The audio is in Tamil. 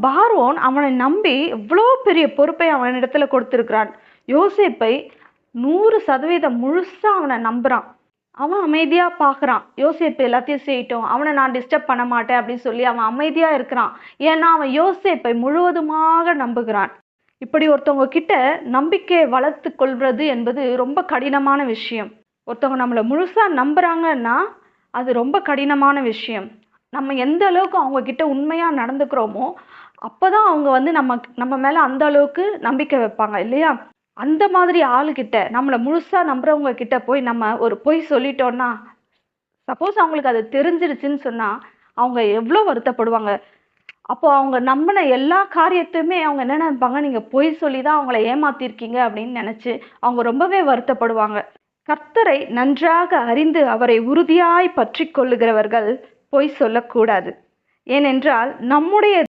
பார்வோன் அவனை நம்பி எவ்வளோ பெரிய பொறுப்பை அவனிடத்துல கொடுத்திருக்கிறான். யோசேப்பை 100% முழுசா அவனை நம்புறான். அவன் அமைதியா பார்க்குறான். யோசேப்பு எல்லாத்தையும் செய்யட்டும், அவனை நான் டிஸ்டர்ப் பண்ண மாட்டேன் அப்படின்னு சொல்லி அவன் அமைதியா இருக்கிறான். ஏன்னா அவன் யோசேப்பை முழுவதுமாக நம்புகிறான். இப்படி ஒருத்தவங்க கிட்ட நம்பிக்கையை வளர்த்து கொள்வது என்பது ரொம்ப கடினமான விஷயம். ஒருத்தவங்க நம்மளை முழுசா நம்புறாங்கன்னா அது ரொம்ப கடினமான விஷயம். நம்ம எந்த அளவுக்கு அவங்க கிட்ட உண்மையா நடந்துக்கிறோமோ அப்பதான் அவங்க வந்து நம்ம மேல அந்த அளவுக்கு நம்பிக்கை வைப்பாங்க இல்லையா? அந்த மாதிரி ஆளுகிட்ட, நம்மளை முழுசா நம்புறவங்க கிட்ட போய் நம்ம ஒரு பொய் சொல்லிட்டோம்னா, சப்போஸ் அவங்களுக்கு அது தெரிஞ்சிருச்சுன்னு சொன்னா அவங்க எவ்வளோ வருத்தப்படுவாங்க. அப்போ அவங்க நம்பின எல்லா காரியத்தையுமே அவங்க என்ன நினைப்பாங்க, நீங்க பொய் சொல்லி தான் அவங்கள ஏமாத்திருக்கீங்க அப்படின்னு நினைச்சு அவங்க ரொம்பவே வருத்தப்படுவாங்க. கர்த்தரை நன்றாக அறிந்து அவரை உறுதியாய் பற்றி கொள்ளுகிறவர்கள் பொய் சொல்லக்கூடாது. ஏனென்றால் நம்முடைய